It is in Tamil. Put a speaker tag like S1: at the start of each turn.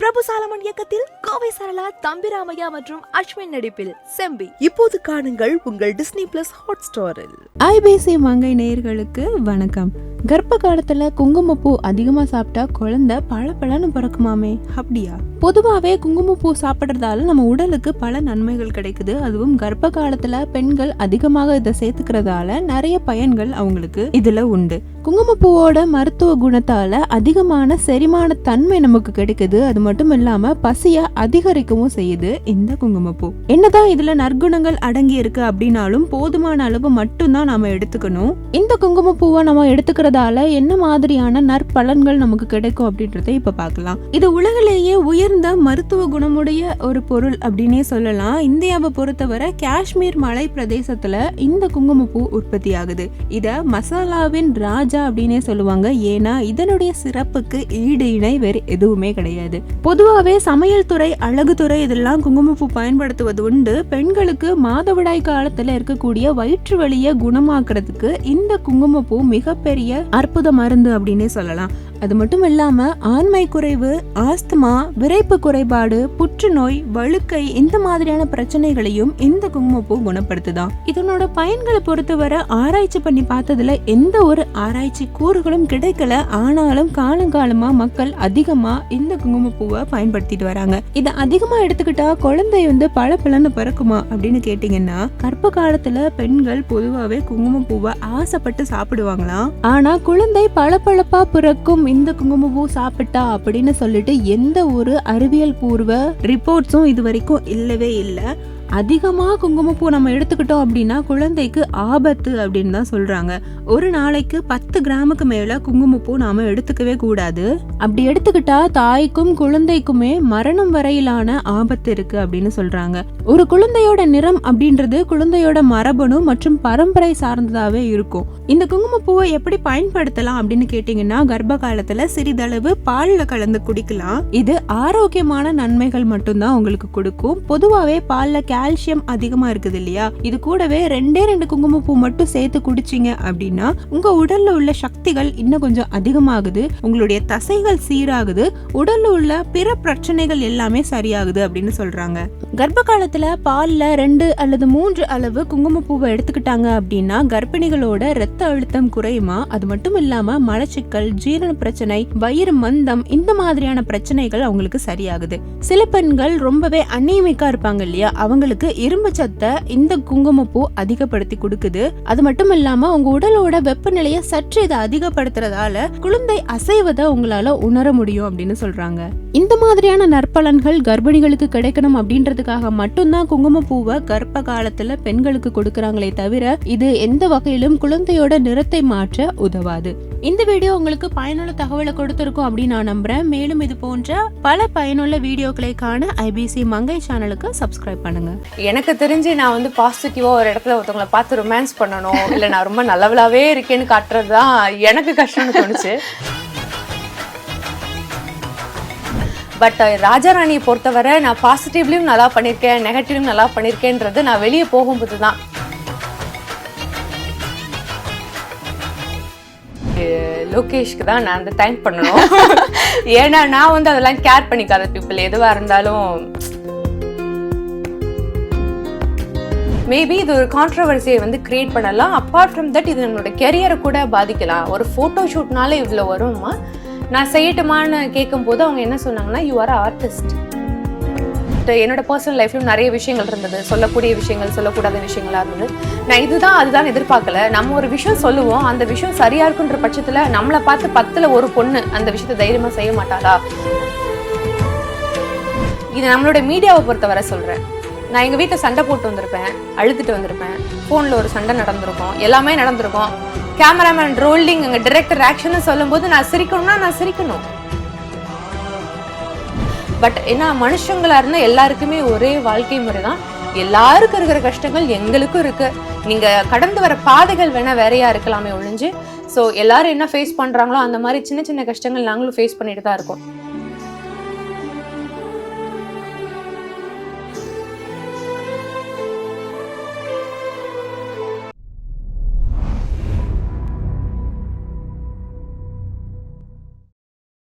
S1: பிரபு சாலமன் இயக்கத்தில் கோவை சரளா, தம்பிராமையா மற்றும் அஸ்வின் நடிப்பில் செம்பி. இப்போது காணுங்கள் உங்கள் டிஸ்னி பிளஸ் ஹாட்ஸ்டாரில்.
S2: IBC மங்கை நேயர்களுக்கு வணக்கம். கர்ப்ப காலத்துல குங்குமப்பூ அதிகமா சாப்பிட்டா குழந்தை பழன்னு பிறக்குமாமே, அப்படியா? பொதுவாவே குங்குமப்பூ சாப்பிட்றதால நம்ம உடலுக்கு பல நன்மைகள் கிடைக்குது. அதுவும் கர்ப்ப காலத்துல பெண்கள் அதிகமாக இதை சேர்த்துக்கிறதால நிறைய பயன்கள் அவங்களுக்கு இதுல உண்டு. குங்குமப்பூவோட மருத்துவ குணத்தால அதிகமான செரிமான தன்மை நமக்கு கிடைக்குது. அது மட்டும் இல்லாம பசிய அதிகரிக்கவும் செய்யுது இந்த குங்குமப்பூ. என்னதான் இதுல நற்குணங்கள் அடங்கி இருக்கு அப்படின்னாலும் போதுமான அளவு மட்டும்தான் நாம எடுத்துக்கணும். இந்த குங்குமப்பூவை நம்ம எடுத்துக்கிறதால என்ன மாதிரியான நற்பலன்கள் நமக்கு கிடைக்கும் அப்படின்றத இப்ப பார்க்கலாம். இது உலகிலேயே உயர்ந்த மருத்துவ குணமுடைய ஒரு பொருள் அப்படின்னே சொல்லலாம். இந்தியாவை பொறுத்தவரை காஷ்மீர் மலை பிரதேசத்துல இந்த குங்குமப்பூ உற்பத்தி ஆகுது. இத மசாலாவின் ராஜா அப்படின்னே சொல்லுவாங்க. ஏன்னா இதனுடைய சிறப்புக்கு ஈடு இணை வேறு எதுவுமே கிடையாது. பொதுவாகவே சமையல் துறை, அழகுத்துறை இதெல்லாம் குங்குமப்பூ பயன்படுத்துவது உண்டு. பெண்களுக்கு மாதவிடாய் காலத்துல இருக்கக்கூடிய வயிற்று வலியை குணமாக்குறதுக்கு இந்த குங்குமப்பூ மிகப்பெரிய அற்புத மருந்து அப்படின்னே சொல்லலாம். அது மட்டும் இல்லாம ஆண்மை குறைவு, ஆஸ்துமா, விரைப்பு குறைபாடு, புற்றுநோய், வழுக்கை இந்த மாதிரியான பிரச்சனைகளையும் இந்த குங்குமப்பூ குணப்படுத்துதான். இதனோட பயன்களை பொறுத்தவரை ஆராய்ச்சி பண்ணி பார்த்ததுல எந்த ஒரு ஆராய்ச்சி கூறுகளும் கிடைக்கல. ஆனாலும் காலங்காலமா மக்கள் அதிகமா இந்த குங்குமப்பூவை பயன்படுத்திட்டு வராங்க. இதை அதிகமா எடுத்துக்கிட்டா குழந்தை பழன்னு பிறக்குமா அப்படின்னு கேட்டீங்கன்னா, கர்ப்ப காலத்துல பெண்கள் பொதுவாவே குங்குமப்பூவை ஆசைப்பட்டு சாப்பிடுவாங்களாம். ஆனா குழந்தை பளபளப்பா பிறக்கும் இந்த குங்குமப்பூ சாப்பிட்டா அப்படின்னு சொல்லிட்டு எந்த ஒரு அறிவியல் பூர்வ ரிப்போர்ட்ஸும் இது வரைக்கும் இல்லவே இல்லை. அதிகமா குங்குமப்பூ நம்ம எடுத்துக்கிட்டோம் அப்படின்னா குழந்தைக்கு ஆபத்து அப்படின்னு தான் சொல்றாங்க. ஒரு நாளைக்கு 10 கிராமுக்கு மேல குங்குமப்பூ நாம எடுத்துக்கவே கூடாது. அப்படி எடுத்துக்கிட்டா தாய்க்கும் குழந்தைக்குமே மரணம் வரையிலான ஆபத்து இருக்கு அப்படின்னு சொல்றாங்க. ஒரு குழந்தையோட நிறம் அப்படின்றது குழந்தையோட மரபணு மற்றும் பரம்பரை சார்ந்ததாவே இருக்கும். இந்த குங்குமப்பூவை எப்படி பயன்படுத்தலாம் அப்படின்னு கேட்டீங்கன்னா, கர்ப்ப காலத்துல சிறிதளவு பால்ல கலந்து குடிக்கலாம். இது ஆரோக்கியமான நன்மைகள் மட்டும்தான் உங்களுக்கு கொடுக்கும். பொதுவாவே பால்ல கால்சியம் அதிகமா இருக்குது இல்லையா, இது கூடவே 2 குங்குமப்பூ மட்டும் சேர்த்து குடிச்சிங்க அப்படின்னா உங்க உடல்ல உள்ள சக்திகள் இன்னும் கொஞ்சம் அதிகமாகுது, உங்களுடைய தசைகள் சீராகுது, உடல்ல உள்ள பிற பிரச்சனைகள் எல்லாமே சரியாகுது அப்படின்னு சொல்றாங்க. கர்ப்ப காலத்துல பால்ல 2 அல்லது 3 அளவு குங்குமப்பூவை எடுத்துக்கிட்டாங்க அப்படின்னா கர்ப்பிணிகளோட ரத்த அழுத்தம் குறையுமா. அது மட்டும் இல்லாம மலச்சிக்கல், ஜீரண பிரச்சனை, வயிறு மந்தம் இந்த மாதிரியான பிரச்சனைகள் அவங்களுக்கு சரியாகுது. சில பெண்கள் ரொம்பவே அனீமிக்கா இருப்பாங்க இல்லையா, அவங்களுக்கு இரும்பு சத்தை இந்த குங்குமப்பூ அதிகப்படுத்தி கொடுக்குது. அது மட்டும் இல்லாம உங்க உடலோட வெப்பநிலையை சற்று இதை அதிகப்படுத்துறதால குழந்தை அசைவதை உங்களால உணர முடியும் அப்படின்னு சொல்றாங்க. இந்த மாதிரியான நற்பலன்கள் கர்ப்பிணிகளுக்கு கிடைக்கணும் அப்படின்றதுக்காக மட்டும்தான் குங்குமப்பூவை கர்ப்ப காலத்துல பெண்களுக்கு கொடுக்கறாங்களே தவிர இது எந்த வகையிலும் குழந்தையோட நிறத்தை மாற்ற உதவாது. இந்த வீடியோ உங்களுக்கு பயனுள்ள தகவலை கொடுத்திருக்கும் அப்படின்னு நான் நம்புறேன். மேலும் இது போன்ற பல பயனுள்ள வீடியோக்களை காண IBC மங்கை சேனலுக்கு சப்ஸ்கிரைப் பண்ணுங்க.
S3: எனக்கு தெரிஞ்சு நான் பாசிட்டிவா ஒரு இடத்துல ஒருத்தவங்களை பார்த்து ரொமான்ஸ் பண்ணணும், இல்ல நான் ரொம்ப நல்லவளாவே இருக்கேன்னு காட்டுறது தான் எனக்கு கஷ்டம்னு தோணுச்சு. பட் ராஜாராணியை பொறுத்தவரை நான் பாசிட்டிவ்லயும் நல்லா பண்ணியிருக்கேன், நெகட்டிவ்லயும் நல்லா பண்ணியிருக்கேன்றது நான் வெளியே போகும்போது தான். லோகேஷ்க்கு தான் நான் தேங்க் பண்ணணும். ஏன்னா நான் அதெல்லாம் கேர் பண்ணிக்காத பீப்புள். எதுவாக இருந்தாலும் மேபி இது ஒரு கான்ட்ரவர்சியை கிரியேட் பண்ணலாம். அப்பார்ட் ஃப்ரம் தட் இது நம்மளோட கெரியரை கூட பாதிக்கலாம். ஒரு ஃபோட்டோ ஷூட்னால இவ்வளோ வருமா, நான் செய்யட்டுமான்னு கேட்கும் போது அவங்க என்ன சொன்னாங்கன்னா, யூ ஆர் ஆர்டிஸ்ட். என்னோட பர்சனல் லைஃப்லயும் நிறைய விஷயங்கள் இருந்தது, சொல்லக்கூடிய விஷயங்கள், சொல்லக்கூடாத விஷயங்களா இருந்தது. நான் அதுதான் எதிர்பார்க்கல. நம்ம ஒரு விஷயம் சொல்லுவோம், அந்த விஷயம் சரியா இருக்குன்ற பட்சத்துல நம்மளை பார்த்து 10ல் ஒரு பொண்ணு அந்த விஷயத்தை தைரியமா செய்ய மாட்டாளா? இது நம்மளோட மீடியாவை பொறுத்தவரை சொல்றேன். நான் எங்க வீட்டில் சண்டை போட்டு வந்திருப்பேன், அழுதுட்டு வந்திருப்பேன், போன்ல ஒரு சண்டை நடந்திருக்கும், எல்லாமே நடந்திருக்கும். கேமராமேன் ரோலிங், அங்க டைரக்டர் ஆக்ஷன் சொல்லும் போது நான் சிரிக்கணும்னா நான் சிரிக்கணும். பட் ஏன்னா மனுஷங்களா இருந்தா எல்லாருக்குமே ஒரே வாழ்க்கை முறை தான். எல்லாருக்கும் இருக்கிற கஷ்டங்கள் எங்களுக்கும் இருக்கு. நீங்க கடந்து வர பாதைகள் வேணா வேறையா இருக்கலாமே ஒழிஞ்சு, ஸோ எல்லாரும் என்ன ஃபேஸ் பண்றாங்களோ அந்த மாதிரி சின்ன சின்ன கஷ்டங்கள் நாங்களும் ஃபேஸ் பண்ணிட்டு தான் இருக்கோம்.